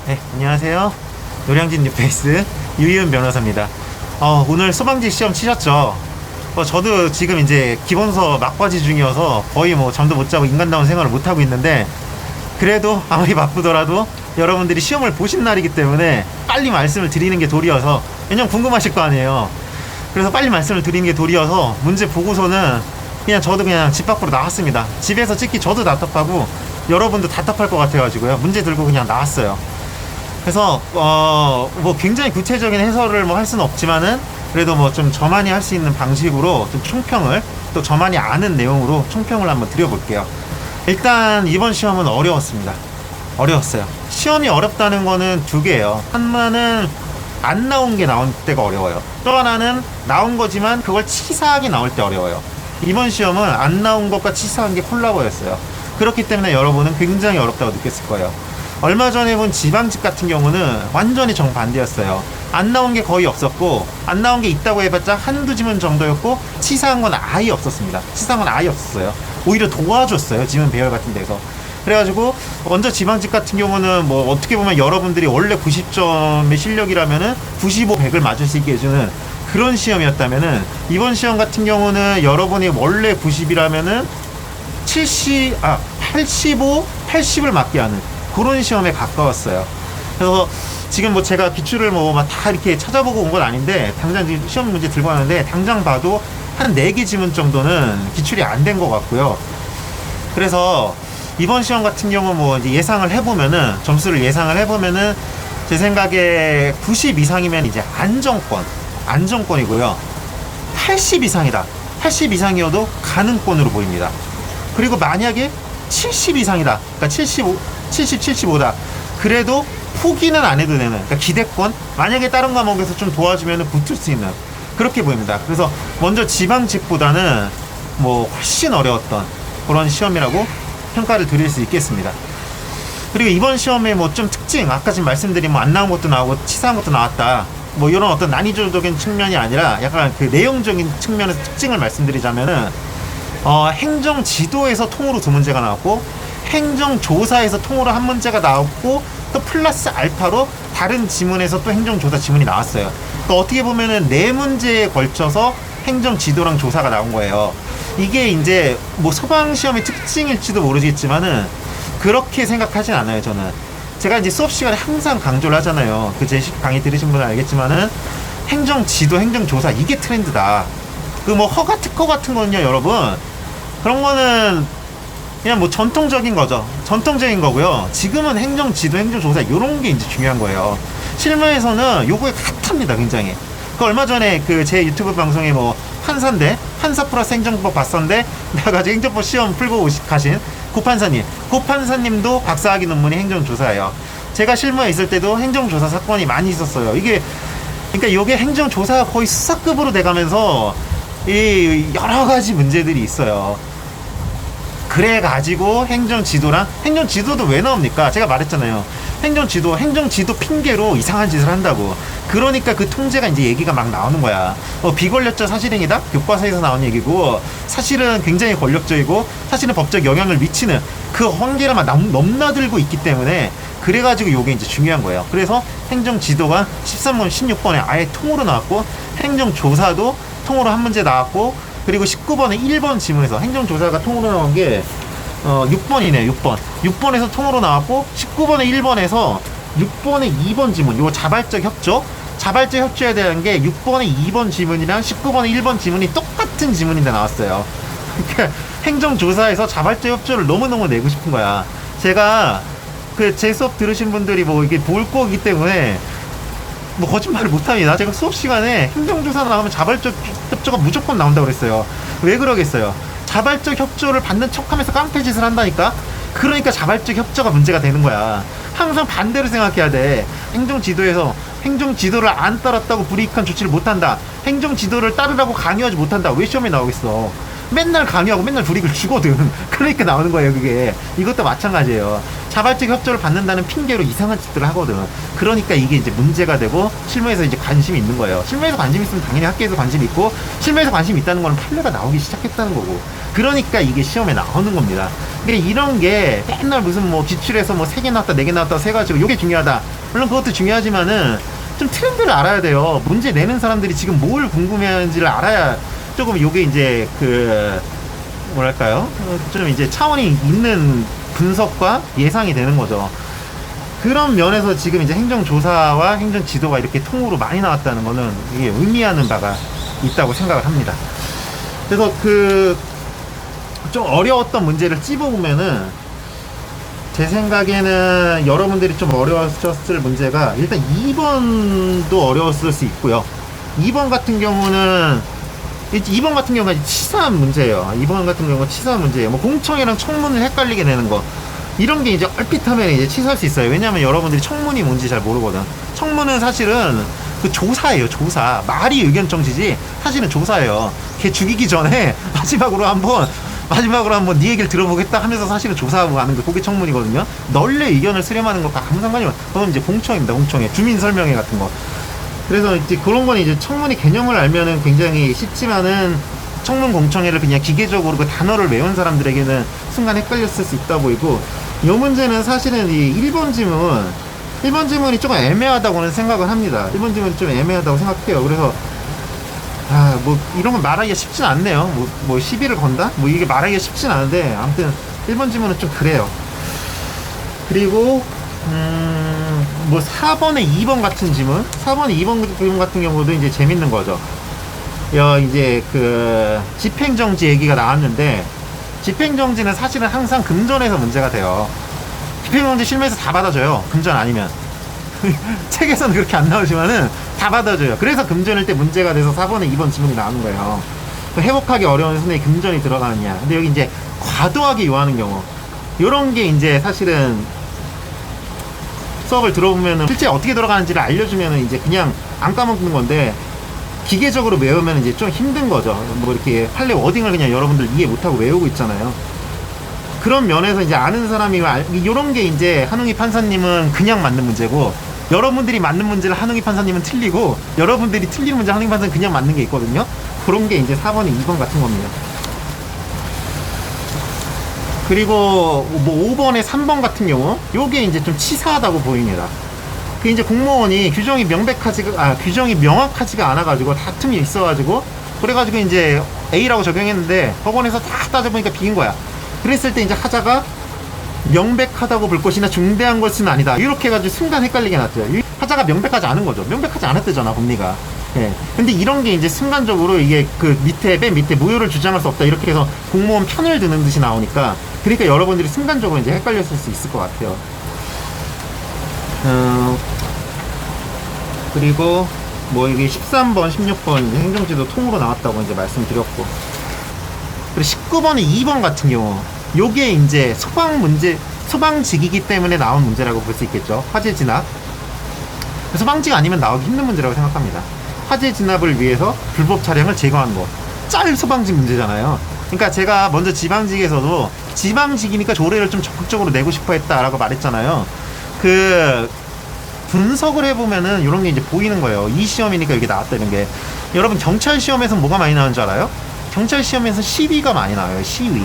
네, 안녕하세요. 노량진 뉴페이스 유희은 변호사입니다. 오늘 소방지 시험 치셨죠? 저도 지금 이제 기본서 막바지 중이어서 거의 뭐 잠도 못 자고 인간다운 생활을 못 하고 있는데, 그래도 아무리 바쁘더라도 여러분들이 시험을 보신 날이기 때문에 빨리 말씀을 드리는 게 도리여서, 왜냐면 궁금하실 거 아니에요. 그래서 빨리 말씀을 드리는 게 도리여서 문제 보고서는 저도 그냥 집 밖으로 나왔습니다. 집에서 찍기 저도 답답하고 여러분도 답답할 것 같아가지고요, 문제 들고 그냥 나왔어요. 그래서 뭐 굉장히 구체적인 해설을 뭐 할 수는 없지만은, 그래도 뭐 좀 저만이 할 수 있는 방식으로 좀 총평을, 또 저만이 아는 내용으로 총평을 한번 드려볼게요. 일단 이번 시험은 어려웠습니다. 어려웠어요. 시험이 어렵다는 거는 두 개예요. 하나는 안 나온 게 나올 때가 어려워요. 또 하나는 나온 거지만 그걸 치사하게 나올 때 어려워요. 이번 시험은 안 나온 것과 치사한 게 콜라보였어요. 그렇기 때문에 여러분은 굉장히 어렵다고 느꼈을 거예요. 얼마 전에 본 지방직 같은 경우는 완전히 정반대였어요. 안 나온 게 거의 없었고, 안 나온 게 있다고 해봤자 한두 지문 정도였고, 치사한 건 아예 없었습니다. 치사한 건 아예 없었어요. 오히려 도와줬어요, 지문 배열 같은 데서. 그래가지고 먼저 지방직 같은 경우는 뭐 어떻게 보면 여러분들이 원래 90점의 실력이라면은 95, 100을 맞을 수 있게 해주는 그런 시험이었다면은, 이번 시험 같은 경우는 여러분이 원래 90이라면은 85, 80을 맞게 하는 그런 시험에 가까웠어요. 그래서 지금 뭐 제가 기출을 뭐 다 이렇게 찾아보고 온 건 아닌데, 당장 지금 시험 문제 들고 왔는데 당장 봐도 한 4개 지문 정도는 기출이 안 된 것 같고요. 그래서 이번 시험 같은 경우 뭐 이제 예상을 해보면은, 점수를 예상을 해보면은 제 생각에 90 이상이면 이제 안정권이고요. 80 이상이다. 80 이상이어도 가능권으로 보입니다. 그리고 만약에 70 이상이다. 그러니까 75다. 그래도 포기는 안 해도 되는, 그러니까 기대권. 만약에 다른 과목에서 좀 도와주면 붙을 수 있는, 그렇게 보입니다. 그래서 먼저 지방직보다는 뭐 훨씬 어려웠던 그런 시험이라고 평가를 드릴 수 있겠습니다. 그리고 이번 시험에 뭐 좀 특징, 아까 지금 말씀드린 뭐 안 나온 것도 나오고 치사한 것도 나왔다, 뭐 이런 어떤 난이도적인 측면이 아니라 약간 그 내용적인 측면에서 특징을 말씀드리자면은, 행정 지도에서 통으로 2문제가 나왔고, 행정조사에서 통으로 1문제가 나왔고, 또 플러스 알파로 다른 지문에서 또 행정조사 지문이 나왔어요. 그러니까 어떻게 보면은 4문제에 걸쳐서 행정지도랑 조사가 나온 거예요. 이게 이제 뭐 소방시험의 특징일지도 모르겠지만은 그렇게 생각하진 않아요, 저는. 제가 이제 수업 시간에 항상 강조를 하잖아요. 그 제 강의 들으신 분은 알겠지만은, 행정지도, 행정조사, 이게 트렌드다. 그 뭐 허가 특허 같은 거는요, 여러분, 그런 거는 그냥 뭐 전통적인 거죠. 전통적인 거고요. 지금은 행정지도, 행정조사 이런 게 이제 중요한 거예요. 실무에서는 요거에 핫합니다, 굉장히. 그 얼마 전에 그 제 유튜브 방송에 뭐 판사 플러스 행정법 봤었는데, 나가지고 행정법 시험 풀고 가신 고판사님도 박사학위 논문이 행정조사예요. 제가 실무에 있을 때도 행정조사 사건이 많이 있었어요. 그러니까 요게 행정조사가 거의 수사급으로 돼가면서 이 여러 가지 문제들이 있어요. 그래가지고 행정지도도 왜 나옵니까? 제가 말했잖아요. 행정지도 핑계로 이상한 짓을 한다고. 그러니까 그 통제가 이제 얘기가 막 나오는 거야. 비권력적 사실행위다? 교과서에서 나온 얘기고, 사실은 굉장히 권력적이고, 사실은 법적 영향을 미치는 그 한계를 막 넘나들고 있기 때문에, 그래가지고 요게 이제 중요한 거예요. 그래서 행정지도가 13번, 16번에 아예 통으로 나왔고, 행정조사도 통으로 1문제 나왔고, 그리고 19번에 1번 지문에서 행정조사가 통으로 나온 게 6번이네요. 6번에서 통으로 나왔고, 19번에 1번에서 6번에 2번 지문, 요거 자발적 협조해야 되는 게 6번에 2번 지문이랑 19번에 1번 지문이 똑같은 지문인데 나왔어요. 그러니까 행정조사에서 자발적 협조를 너무너무 내고 싶은 거야. 제가 제 수업 들으신 분들이 뭐 이게 볼 거기 때문에 뭐 거짓말을 못합니다. 제가 수업 시간에 행정조사 나오면 자발적 협조가 무조건 나온다고 그랬어요. 왜 그러겠어요? 자발적 협조를 받는 척하면서 깡패짓을 한다니까. 그러니까 자발적 협조가 문제가 되는 거야. 항상 반대로 생각해야 돼. 행정지도에서 행정지도를 안 따랐다고 불이익한 조치를 못한다, 행정지도를 따르라고 강요하지 못한다, 왜 시험에 나오겠어? 맨날 강요하고 맨날 불이익을 주거든. 그러니까 나오는 거예요, 그게. 이것도 마찬가지예요. 자발적 협조를 받는다는 핑계로 이상한 짓들을 하거든. 그러니까 이게 이제 문제가 되고 실무에서 이제 관심이 있는 거예요. 실무에서 관심 있으면 당연히 학교에서 관심이 있고, 실무에서 관심이 있다는 건 판례가 나오기 시작했다는 거고, 그러니까 이게 시험에 나오는 겁니다. 그러니까 이런 게 맨날 무슨 뭐 기출에서 뭐 3개 나왔다 4개 나왔다 세가지고 요게 중요하다, 물론 그것도 중요하지만은 좀 트렌드를 알아야 돼요. 문제 내는 사람들이 지금 뭘 궁금해하는지를 알아야 조금 요게 이제 그 뭐랄까요, 좀 이제 차원이 있는 분석과 예상이 되는 거죠. 그런 면에서 지금 이제 행정조사와 행정지도가 이렇게 통으로 많이 나왔다는 거는 이게 의미하는 바가 있다고 생각을 합니다. 그래서 그 좀 어려웠던 문제를 찝어보면은 제 생각에는 여러분들이 좀 어려웠을 문제가, 일단 2번도 어려웠을 수 있고요. 2번 같은 경우는 치사한 문제예요. 2번 같은 경우는 치사한 문제예요. 뭐 공청이랑 청문을 헷갈리게 되는 거, 이런 게 이제 얼핏 하면 이제 치사할 수 있어요. 왜냐하면 여러분들이 청문이 뭔지 잘 모르거든. 청문은 사실은 그 조사예요. 조사. 말이 의견 정지지 사실은 조사예요. 걔 죽이기 전에 마지막으로 한번 네 얘기를 들어보겠다 하면서 사실은 조사하고 가는 게 그게 청문이거든요. 널리 의견을 수렴하는 것과 아무 상관이 없어요. 그건 이제 공청입니다. 공청회. 주민 설명회 같은 거. 그래서 이제 그런 건 이제 청문회 개념을 알면은 굉장히 쉽지만은, 청문 공청회를 그냥 기계적으로 그 단어를 외운 사람들에게는 순간 헷갈렸을 수 있다 보이고, 이 문제는 사실은 이 1번 지문이 조금 애매하다고는 생각을 합니다. 1번 지문이 좀 애매하다고 생각해요. 그래서 뭐 이런 건 말하기가 쉽진 않네요. 뭐 시비를 건다? 뭐 이게 말하기가 쉽진 않은데, 아무튼 1번 지문은 좀 그래요. 그리고 뭐 4번에 2번 같은 지문, 4번에 2번 지문 같은 경우도 이제 재밌는 거죠. 이제 그 집행정지 얘기가 나왔는데, 집행정지는 사실은 항상 금전에서 문제가 돼요. 집행정지 실무에서 다 받아줘요. 금전 아니면. 책에서는 그렇게 안 나오지만은 다 받아줘요. 그래서 금전일 때 문제가 돼서 4번에 2번 지문이 나오는 거예요. 회복하기 어려운 손에 금전이 들어가느냐. 근데 여기 이제 과도하게 요하는 경우, 요런 게 이제 사실은 수업을 들어보면은 실제 어떻게 들어가는지를 알려주면은 이제 그냥 안 까먹는 건데, 기계적으로 외우면 이제 좀 힘든 거죠. 뭐 이렇게 판례 워딩을 그냥 여러분들 이해 못하고 외우고 있잖아요. 그런 면에서 이제 아는 사람이, 요런 게 이제 한웅희 판사님은 그냥 맞는 문제고, 여러분들이 맞는 문제를 한웅희 판사님은 틀리고, 여러분들이 틀린 문제 한웅희 판사는 그냥 맞는 게 있거든요. 그런 게 이제 4번에 2번 같은 겁니다. 그리고 뭐 5번에 3번 같은 경우, 요게 이제 좀 치사하다고 보입니다. 그 이제 공무원이 규정이 명확하지가 않아가지고 다툼이 있어가지고, 그래가지고 이제 A라고 적용했는데 법원에서 다 따져보니까 B인 거야. 그랬을 때 이제 하자가 명백하다고 볼 것이나 중대한 것은 아니다, 이렇게 해가지고 순간 헷갈리게 났죠. 하자가 명백하지 않은 거죠. 명백하지 않았대잖아, 법리가. 예. 근데 이런 게 이제 순간적으로 이게 그 맨 밑에 무효를 주장할 수 없다, 이렇게 해서 공무원 편을 드는 듯이 나오니까, 그러니까 여러분들이 순간적으로 이제 헷갈렸을 수 있을 것 같아요. 그리고 뭐 이게 13번, 16번 행정지도 통으로 나왔다고 이제 말씀드렸고, 그리고 19번에 2번 같은 경우, 요게 이제 소방직이기 때문에 나온 문제라고 볼 수 있겠죠. 화재 진압. 소방직 아니면 나오기 힘든 문제라고 생각합니다. 화재 진압을 위해서 불법 차량을 제거하는 거. 소방직 문제잖아요. 그러니까 제가 먼저 지방직에서도 지방직이니까 조례를 좀 적극적으로 내고 싶어 했다라고 말했잖아요. 그 분석을 해보면은 이런 게 이제 보이는 거예요. 이 시험이니까 이게 나왔다, 이런 게. 여러분, 경찰 시험에서 뭐가 많이 나오는 줄 알아요? 경찰 시험에서 시위가 많이 나와요. 시위.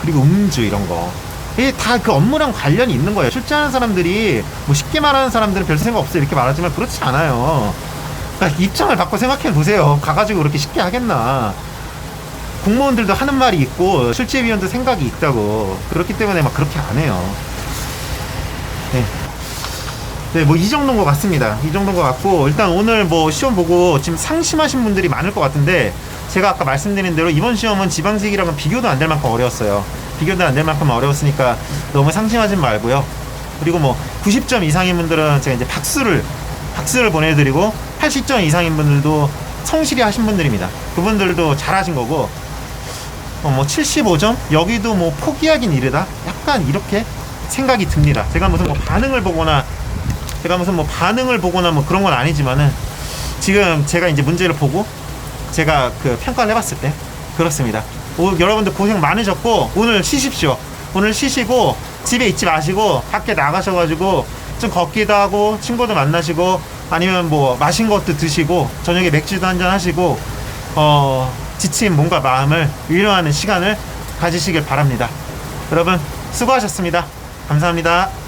그리고 음주, 이런 거. 이게 다 그 업무랑 관련이 있는 거예요. 출제하는 사람들이, 뭐 쉽게 말하는 사람들은 별 생각 없어요, 이렇게 말하지만 그렇지 않아요. 그러니까 입장을 바꿔 생각해 보세요. 가가지고 그렇게 쉽게 하겠나. 공무원들도 하는 말이 있고 실제위원도 생각이 있다고. 그렇기 때문에 막 그렇게 안 해요. 네, 뭐 이 정도인 것 같습니다. 이 정도인 것 같고, 일단 오늘 뭐 시험 보고 지금 상심하신 분들이 많을 것 같은데, 제가 아까 말씀드린 대로 이번 시험은 지방직이랑은 비교도 안 될 만큼 어려웠어요. 비교도 안 될 만큼 어려웠으니까 너무 상심하지 말고요. 그리고 뭐 90점 이상인 분들은 제가 이제 박수를 보내드리고, 80점 이상인 분들도 성실히 하신 분들입니다. 그분들도 잘하신 거고, 뭐 75점? 여기도 뭐 포기하긴 이르다? 약간 이렇게 생각이 듭니다. 제가 무슨 뭐 반응을 보거나 뭐 그런 건 아니지만은, 지금 제가 이제 문제를 보고 제가 그 평가를 해봤을 때 그렇습니다. 여러분들 고생 많으셨고, 오늘 쉬십시오. 오늘 쉬시고 집에 있지 마시고 밖에 나가셔가지고 좀 걷기도 하고 친구들 만나시고 아니면 뭐 마신 것도 드시고 저녁에 맥주도 한잔 하시고 지친 몸과 마음을 위로하는 시간을 가지시길 바랍니다. 여러분 수고하셨습니다. 감사합니다.